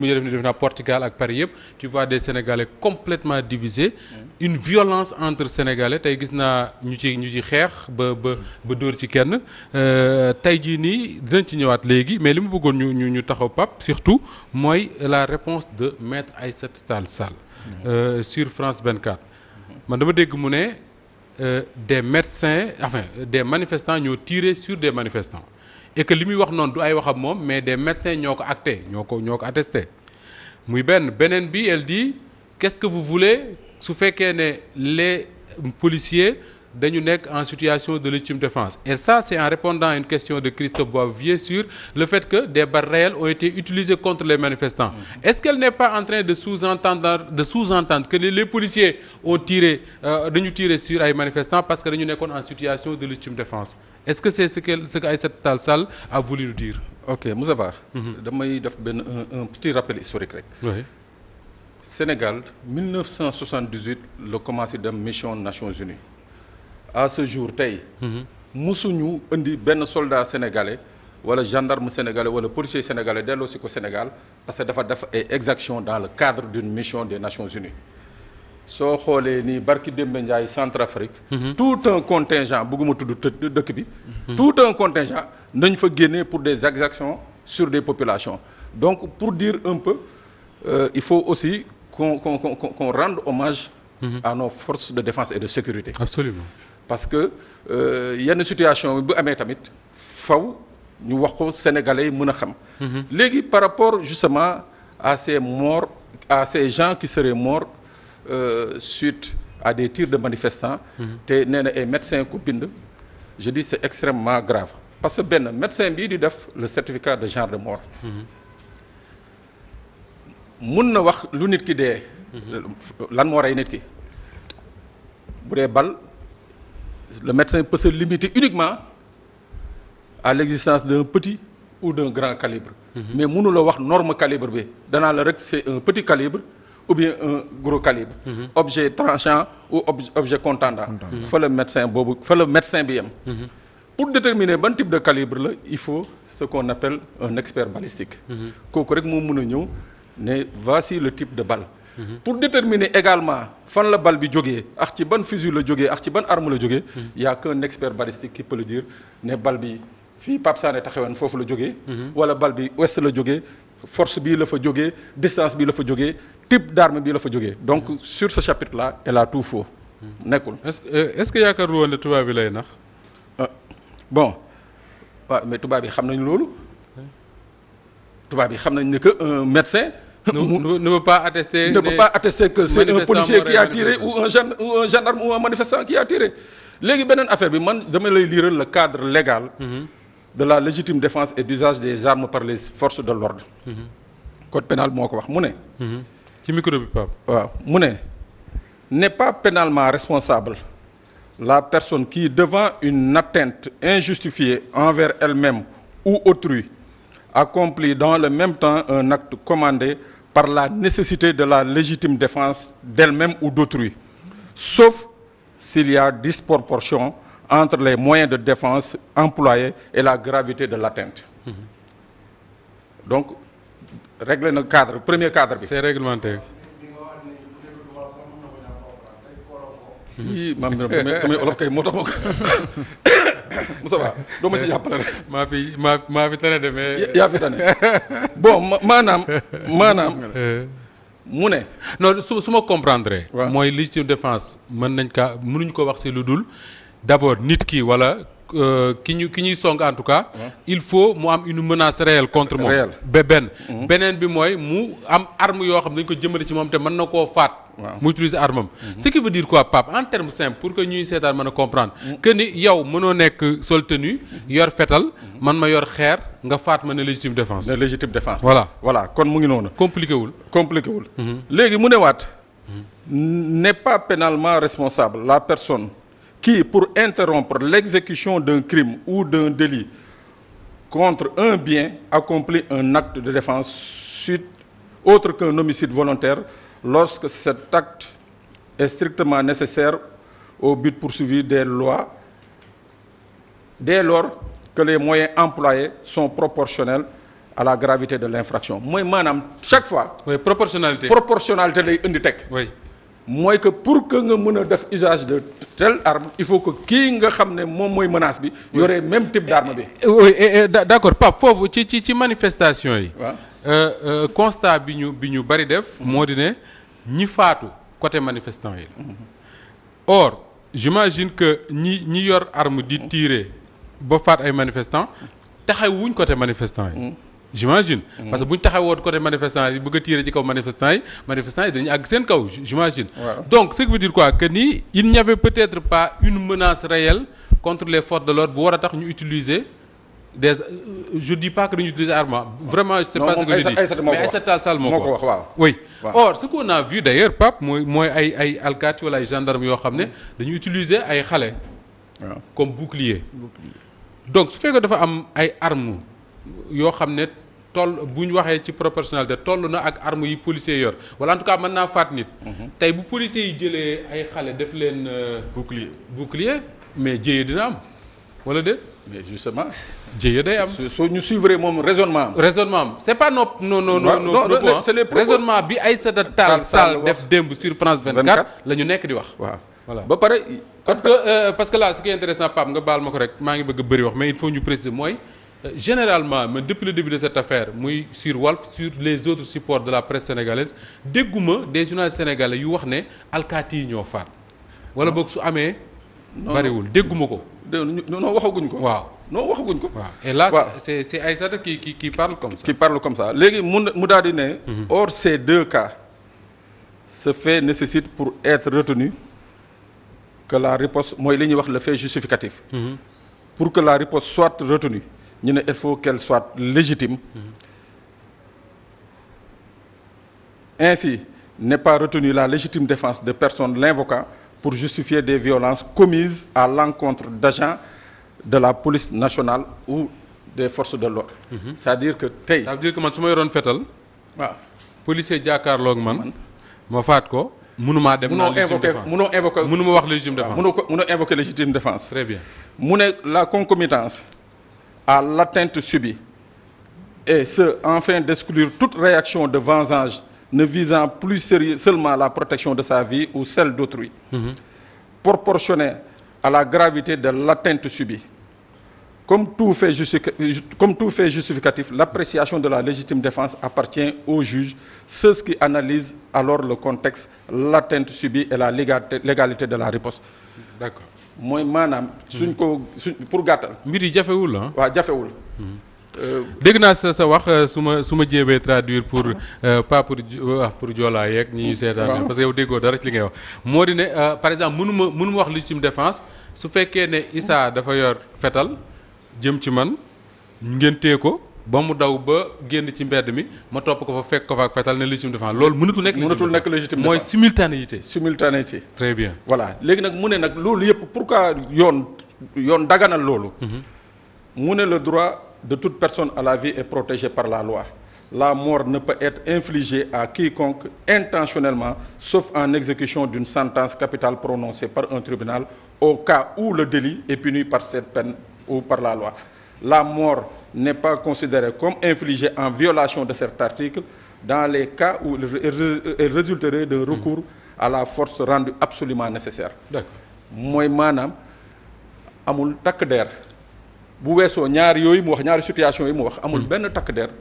mu ñu def na Portugal ak Paris yëpp tu vois des Sénégalais complètement divisés une violence entre Sénégalais tey gis naa ñu ci xeex ba dóor ci kenn tey jii nii dinañ ci ñëwaat léegi mais li mu bëggoon ñu taxaw Pape surtout mooy la réponse de maître Aïssata Tall Sall sur France 24 man dama dégg mu ne des médecins enfin des manifestants ñoo tiré sur des manifestants et que li muy wax noonu du ay waxam moom mais des médecins ñoo ko acté ñoo ko attesté muy beneen bi elle dit qu'est-ce que vous voulez su fekkee ne les policiers dañu nekk en situation de légitime défense et ça c'est en répondant à une question de Christophe Boivier sur le fait que des balles réelles ont été utilisées contre les manifestants est-ce qu'elle n'est pas en train de sous-entendre que les policiers ont tiré dañu tiré sur ay manifestants parce que dañu nekkoon en situation de légitime défense est-ce que c'est ce que Aïssata Tall Sall a voulu nous dire. ok Moussa Ba. damay def un petit rappel historique rek. oui. Sénégal 1978 la commencé dem mission Nations Unies. à ce jour tey. musuñu indi benn soldat sénégalais wala gendarme sénégalais wala policier sénégalais delloo si ko Sénégal parce que dafa def ay exactions dans le cadre d'une mission des Nations Unies. soo xoolee ni barki Demba Ndiaye Centrafrique. tout un contingent bëgguma tudd dëkk bi. tout un contingent nañ fa génnee pour des exactions sur des populations donc pour dire un peu il faut aussi qu'on rende hommage. à nos forces de défense et de sécurité. Absolument. parce que yenn situation bu amee tamit faw ñu wax ko sénégalais yi mën a xam. léegi par rapport justement à ces morts à ces gens qui seraient morts suite à des tirs de manifestants. te nee na ay médecins ko bind. je dis c'est extrêmement grave parce que benn médecin bii di def le certificat de genre de mort. mun na wax lu nit ki dee. lan moo rey nit ki bu dee bal. le médecin peut se limiter uniquement à l'existence d'un petit ou d'un grand calibre. mais mënu la wax norme calibre bi danaa la rek c'est un petit calibre ou bien un gros calibre. objet tranchant ou objet contondant. fa la médecin bi yem. pour déterminer ban type de calibre la il faut ce qu'on appelle un expert balistique. kooku rek moo mën a ñëw ne voici le type de balle. pour déterminer également fan la balle bi jógee ak ci ban fusil la jógee ak ci ban arme la jógee. y a qu'un expert balistique qui peut le dire ne balle bi fii Pape Sané taxawoon foofu la jógee. wala balle bi ouest la jógee force bii la fa jógee distance bi la fa jógee type d'arme bi la fa jógee donc sur ce chapitre là elle a tout faux. nekkul. est-ce que yaakaarul woon ne tubaab bi lay nax. bon waaw mais tubaab yi xam nañ loolu tubaab yi xam nañ ne que un médecin. ne peut pas attester. ne peut pas attester que c'est un policier qui a tiré ou un gendarme ou un manifestant qui a tiré. léegi beneen affaire bi man dama lay liral le cadre légal. de la légitime défense et d'usage des armes par les forces de l'ordre. code pénal moo ko wax mu ne. ci micro bi Pape. waaw mu ne n'est pas pénalement responsable la personne qui devant une atteinte injustifiée envers elle-même ou autrui accomplit dans le même temps un acte commandé par la nécessité de la légitime défense d'elle-même ou d'autrui, sauf s'il y a disproportion entre les moyens de défense employés et la gravité de l'atteinte. Donc régler na cadre premier cadre bi. C'est réglementé. yii maam samay olof kay moo tax ma ko Moussa Ba doo ma ci jàppale rek. maa fi tane de mais. yaa fi tane bon maanaam mu ne. non su ma comprendre. waaw mooy légitime défense mënuñ ko wax si lu dul d'abord nit ki wala ki ñuy song en tout cas. il faut mu am une menace réelle contre moom. réelle beneen bi mooy mu am arme yoo xam dañ ko jëmale ci moom te mën na koo faat. mu utiliser arme am. ce qui veut dire quoi Pape en termes simples pour que ñuy seetaan mën a comprendre. que ni yow mënoo nekk sol tenue yor fetal man ma yor xeer nga faat ma ne légitime défense. ne légitime défense. voilà kon mu ngi noonu. compliqué wul. léegi mu ne waat. n'est pas pénalement responsable la personne qui pour interrompre l'exécution d'un crime ou d'un délit contre un bien accomplit un acte de défense suite autre qu'un homicide volontaire lorsque cet acte est strictement nécessaire au but poursuivi des lois dès lors que les moyens employés sont proportionnels à la gravité de l'infraction mooy maanaam chaque fois. oui proportionnalité lay indi teg. oui mooy que pour que nga mën a def usage de telle arme il faut que kii nga xam ne moom mooy menace bi. yore même type d'arme bi. oui d'accord Pape foofu ci manifestation yi. waaw constat bi ñu bari def. moo di ne ñi faatu côté manifestant yi. or j'imagine que ñi yor arme di tirer ba faat ay manifestants taxawuñ côté manifestant yi. j'imagine parce que bu ñu taxawoon côté manifestants yi bëgg a tirer ci kaw manifestants yi dañuy àgg seen kaw j'imagine. donc ce qui veut dire quoi que ni il n'y avait peut-être pas une menace réelle contre les forces de l'ordre bu war a tax ñu utiliser je dis pas que dañu utiliser arme vraiment je sais pas ce que je dis mais Aïssata Tall Sall moo ko wax waaw. oui or ce qu'on a vu d'ailleurs Pape mooy ay alkaati wala ay gendarmes yoo xam ne dañu utiliser ay xale. comme bouclier. donc su fekkee dafa am ay armes yoo xam ne bu ñu waxee ci proportionnalité toll na ak armes yi policiers yor wala en tout cas mën naa faat nit. tey bu policiers yi jëlee ay xale def leen. bouclier mais jéye dina am wala déet. mais justement. jéye day am soo ñu suivre moom raisonnement am. c'est pas non c'est les propos raisonnement bi Aïssata Tall Sall def démb sur France 24 la ñu nekk di wax. waaw voilà ba pare. parce que là ce qui est intéressant Pape nga baal ma ko rek maa ngi bëgg a bëri wax mais il faut ñu préciser mooy généralement mais depuis le début de cette affaire muy sur Walf sur les autres supports de la presse sénégalaise dégguma des journalistes sénégalais yu wax ne alkaati yi ñoo faat wala boog su amee. bariwul dégguma ko. non waxaguñ ko. waaw non waxaguñ ko. waaw et là c'est Aïssata qui parle comme ça. qui parle comme ça léegi mu daal di ne. Or ces deux cas ce fait nécessite pour être retenu que la riposte mooy li ñuy wax le fait justificatif. Pour que la riposte soit retenue ñu ne il faut qu'elle soit légitime. Ainsi n'est pas retenue la légitime défense de personnes l'invoquant pour justifier des violences commises à l'encontre d'agents de la police nationale ou des forces de l'ordre. C'est-à-dire que tey. ça veut dire que man su ma yoroon fetal. waaw policier jàkkaarloog man. ma faat ko. mënumaa dem naa légitime défense mënuma wax légitime défense. mënoo invoquer légitime défense. très bien mu ne la concomitance à l'atteinte subie et ce afin d'exclure toute réaction de vengeance ne visant plus seulement la protection de sa vie ou celle d'autrui. Proportionnée à la gravité de l'atteinte subie. Comme tout fait justificatif, l'appréciation de la légitime défense appartient aux juges, ceux qui analysent alors le contexte, l'atteinte subie et la légalité de la riposte. D'accord. mooy maanaam. pour gàttal. mbir yi jafewul ah. waaw jafewul. dégg naa sa wax su ma jéemee traduire pour pas pour joolaa yeeg ñi ñu seetaan parce que yow déggoo dara ci li ngay wax moo di ne par exemple mënuma wax légitime défense su fekkee ne Issa dafa yor fetal jëm ci man ngeen téye ko ba mu daw ba génn ci mbedd mi ma topp ko fa fekk ko fa ak fetal ne légitime défense loolu mënatul nekk légitime défense mooy simultanéité. très bien voilà léegi nag mu ne nag loolu yëpp pourquoi yoon daganal loolu. mu ne le droit de toute personne à la vie est protégé par la loi. La mort ne peut être infligée à quiconque intentionnellement, sauf en exécution d'une sentence capitale prononcée par un tribunal, au cas où le délit est puni par cette peine ou par la loi. La mort n'est pas considérée comme infligée en violation de cet article dans les cas où elle résulterait d'un recours à la force rendue absolument nécessaire. D'accord. mooy maanaam amul takk der bu weesoo ñaari yooyu mu wax ñaari situation yi mu wax amul benn takk der